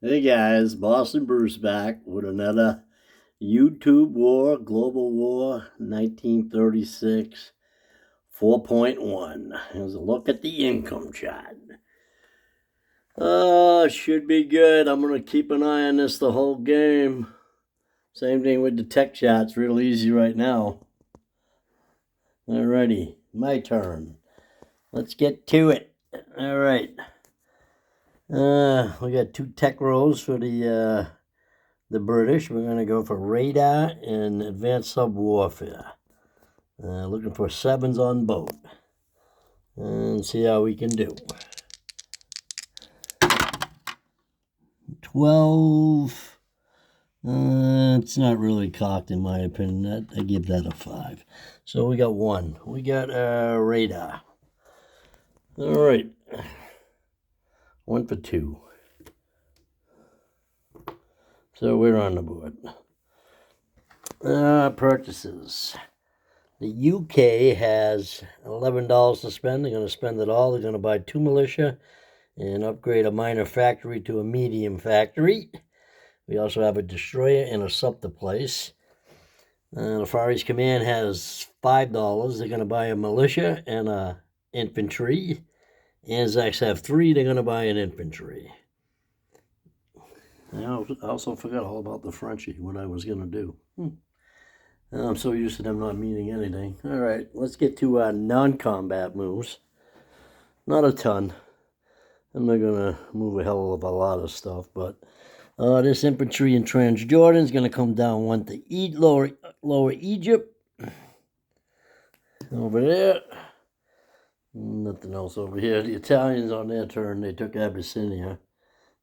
Hey guys, Boston Bruce back with another YouTube War, Global War 1936 4.1. Here's a look at the income chart. Should be good. I'm going to keep an eye on this the whole game. Same thing with the tech charts, real easy right now. Alrighty, my turn. Let's get to it. Alright. We got two tech rows for the British. We're going to go for radar and advanced sub-warfare. Looking for 7s on both. And see how we can do. 12. It's not really cocked in my opinion. I give that a 5. So we got 1. We got radar. All right. 1 for 2. So we're on the board. Purchases. The UK has $11 to spend. They're going to spend it all. They're going to buy 2 militia and upgrade a minor factory to a medium factory. We also have a destroyer and a sub to place. The Far East Command has $5. They're going to buy a militia and a infantry. Anzacs have 3. They're going to buy an infantry. I also forgot all about the Frenchie, what I was going to do. I'm so used to them not meaning anything. All right, let's get to non-combat moves. Not a ton. I'm not going to move a hell of a lot of stuff, but this infantry in Transjordan is going to come down 1 to Lower Egypt. Over there. Nothing else over here. The Italians on their turn, they took Abyssinia.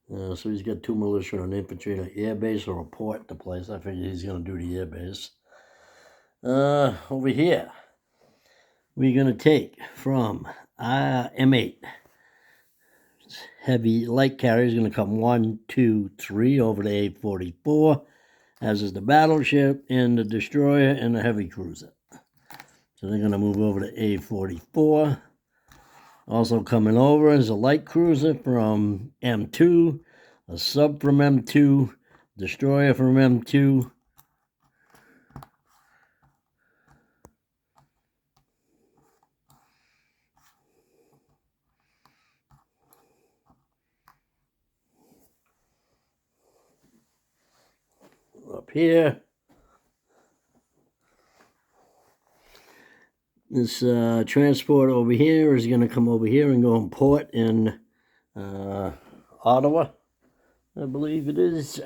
So he's got 2 militia and infantry at an air base or a port to place. I figure he's going to do the air base. Over here, we're going to take from M8. Heavy light carrier is going to come 1, 2, 3 over to A44, as is the battleship and the destroyer and the heavy cruiser. So they're going to move over to A44. Also coming over is a light cruiser from M2, a sub from M2, destroyer from M2. Up here. This transport over here is going to come over here and go and port in Ottawa, I believe it is.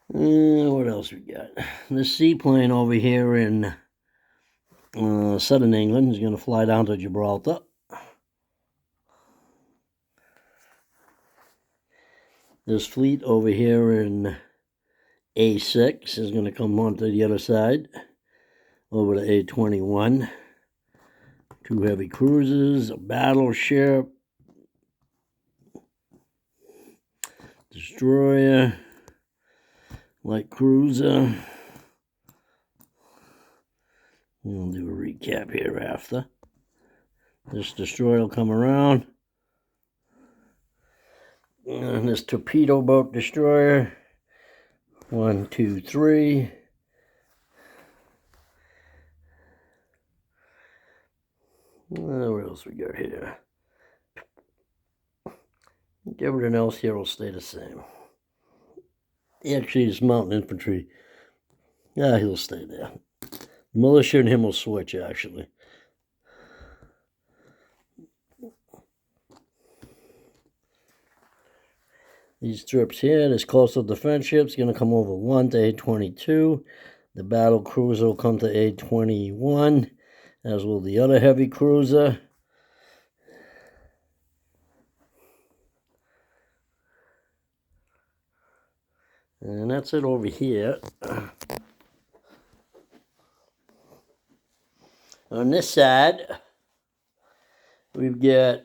What else we got? This seaplane over here in southern England is going to fly down to Gibraltar. This fleet over here in A6 is going to come onto the other side, over to A21. 2 heavy cruisers, a battleship, destroyer, light cruiser. We'll do a recap here after. This destroyer will come around. And this torpedo boat destroyer. 1, 2, 3. What else we got here? Everything else here will stay the same. Actually, it's mountain infantry. Yeah, he'll stay there. Militia and him will switch, actually. These trips here, this coastal defense ship's going to come over 1 to A22. The battle cruiser will come to A21, as will the other heavy cruiser. And that's it over here. On this side, we've got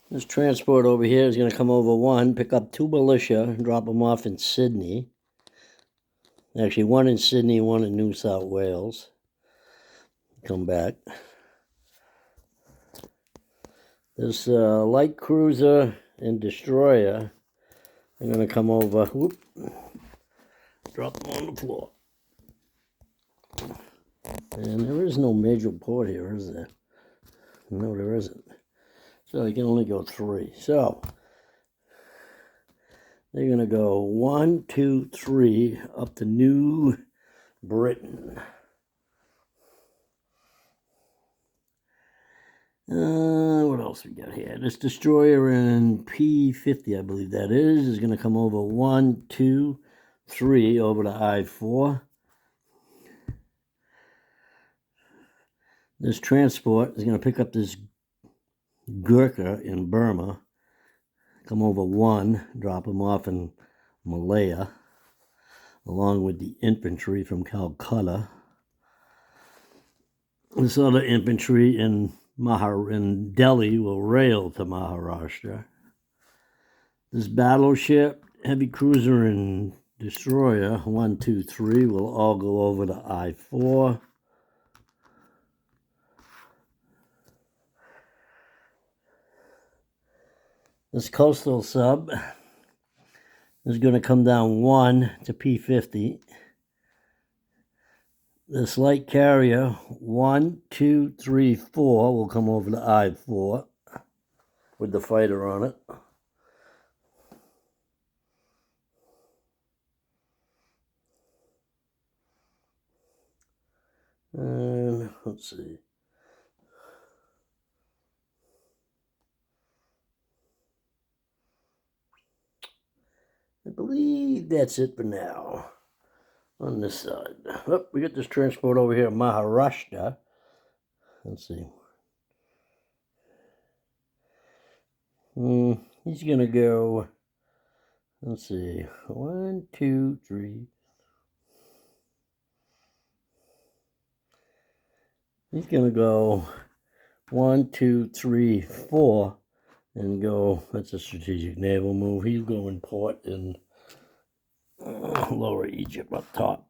this transport over here is going to come over 1, pick up 2 militia, and drop them off in Sydney. Actually, one in Sydney, one in New South Wales. Come back. This light cruiser and destroyer, I'm going to come over, whoop, drop them on the floor. And there is no major port here, is there? No, there isn't. So you can only go 3. So they're going to go 1, 2, 3 up to New Britain. What else we got here? This destroyer in P50, I believe that is going to come over 1, 2, 3 over to I-4. This transport is going to pick up this Gurkha in Burma, come over 1, drop him off in Malaya, along with the infantry from Calcutta. This other infantry in Delhi will rail to Maharashtra. This battleship, heavy cruiser, and destroyer, 1, 2, 3, will all go over to I-4. This coastal sub is going to come down 1 to P50. This light carrier, 1, 2, 3, 4, will come over to I-4 with the fighter on it. And let's see. I believe that's it for now on this side. Oh, we got this transport over here in Maharashtra. Let's see. He's going to go, let's see, 1, 2, 3. He's going to go 1, 2, 3, 4 and go, that's a strategic naval move. He's going port in Lower Egypt up top.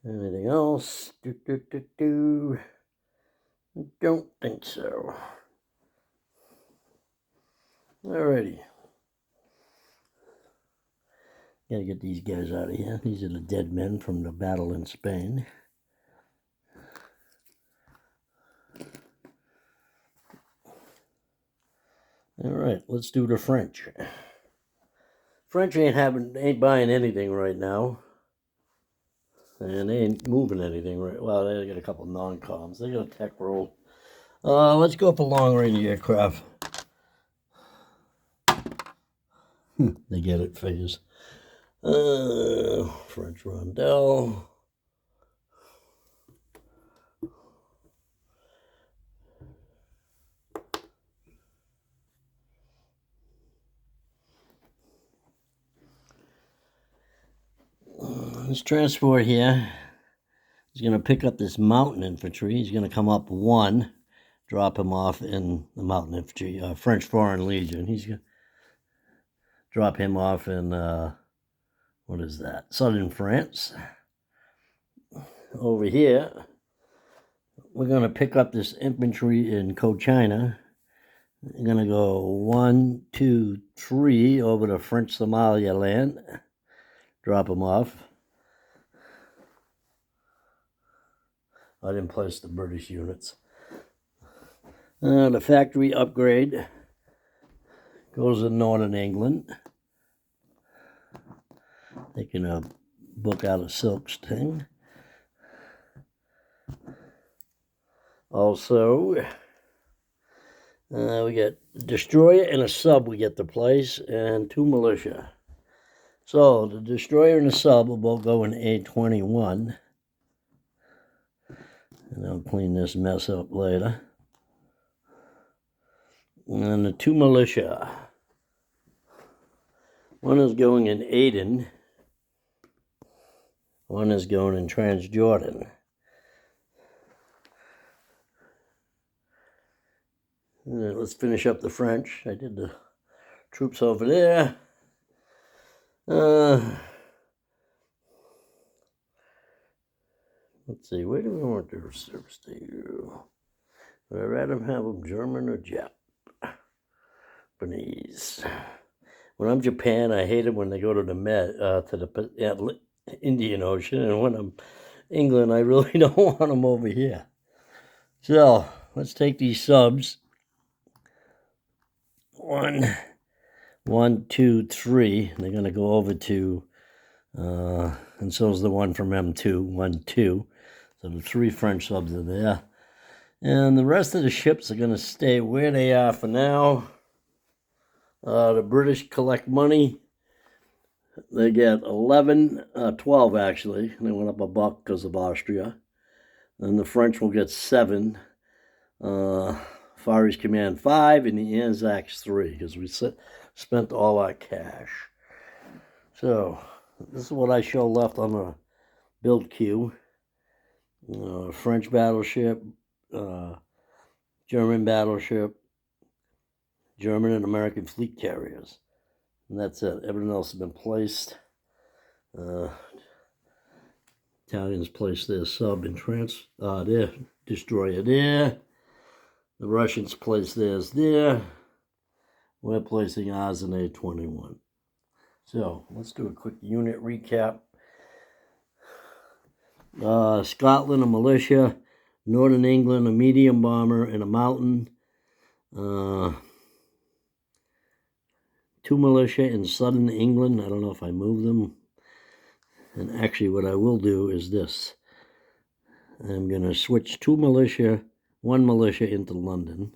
Anything else? Don't think so. Alrighty. Gotta get these guys out of here. These are the dead men from the battle in Spain. Alright, let's do the French. French ain't buying anything right now. And they ain't moving anything right. Well, they got a couple non-coms. They got a tech roll. Let's go for long-range aircraft. They get it, figures. French Rondell. This transport here is going to pick up this mountain infantry. He's going to come up 1, drop him off in the mountain infantry, French Foreign Legion. He's going to drop him off in, what is that, southern France. Over here, we're going to pick up this infantry in Cochinchina. We're going to go 1, 2, 3 over to French Somalia land. Drop them off. I didn't place the British units. The factory upgrade goes in northern England. Taking a book out of Silk's thing. Also, we get a destroyer and a sub we get to place, and 2 militia. So the destroyer and the sub will both go in A21. And I'll clean this mess up later. And the 2 militia. One is going in Aden. One is going in Transjordan. Let's finish up the French. I did the troops over there. Let's see, where do we want their service to go? Would I rather have them German or Japanese? When I'm Japan, I hate it when they go to the Indian Ocean, and when I'm England, I really don't want them over here. So let's take these subs. 1, 2, 3. They're going to go over to, and so is the one from M2, 1, 2. So the 3 French subs are there. And the rest of the ships are going to stay where they are for now. The British collect money. They get 12 actually. They went up $1 because of Austria. And the French will get 7. Far East Command 5, and the Anzacs 3, because we spent all our cash. So this is what I show left on the build queue. French battleship, German battleship, German and American fleet carriers. And that's it. Everything else has been placed. Italians placed their sub and their destroyer there. The Russians placed theirs there. We're placing ours in A21. So let's do a quick unit recap. Scotland, a militia. Northern England, a medium bomber and a mountain. 2 militia in southern England. I don't know if I moved them. And actually what I will do is this. I'm going to switch 1 militia into London.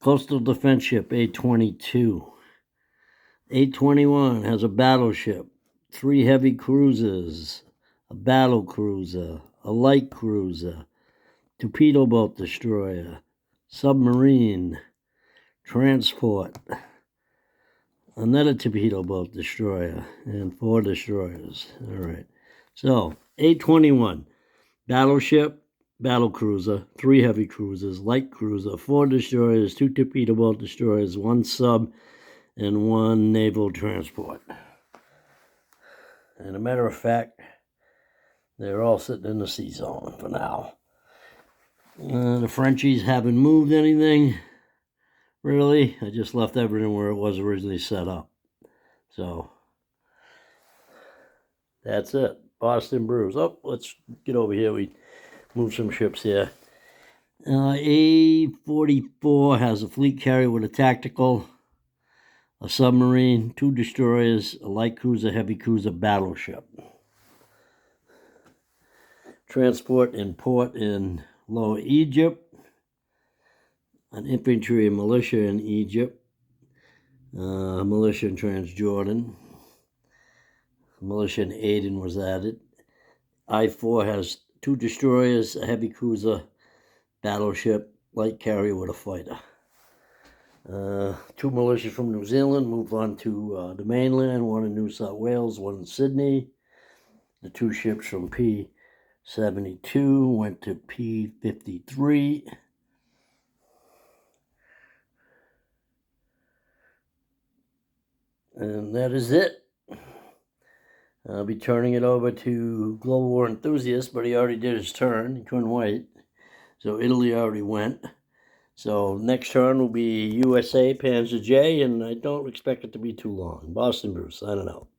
Coastal defense ship A22. A21 has a battleship, 3 heavy cruisers, a battle cruiser, a light cruiser, torpedo boat destroyer, submarine, transport, another torpedo boat destroyer, and 4 destroyers. All right. So, A21, battleship, battle cruiser, 3 heavy cruisers, light cruiser, 4 destroyers, 2 torpedo boat destroyers, 1 sub, and 1 naval transport. And a matter of fact, they're all sitting in the sea zone for now. The Frenchies haven't moved anything, really. I just left everything where it was originally set up. So, that's it. Boston Brews. Oh, let's get over here. We moved some ships here. A44 has a fleet carrier with a tactical, a submarine, 2 destroyers, a light cruiser, heavy cruiser, battleship. Transport and port in Lower Egypt. An infantry and militia in Egypt. Militia in Transjordan. Militia in Aden was added. I-4 has 2 destroyers, a heavy cruiser, battleship, light carrier with a fighter. 2 militia from New Zealand moved on to the mainland, 1 in New South Wales, 1 in Sydney. The 2 ships from P-72 went to P-53. And that is it. I'll be turning it over to Global War Enthusiast, but he already did his turn. He couldn't wait. So Italy already went. So next turn will be USA Panzer J, and I don't expect it to be too long. Boston Bruce, signing out.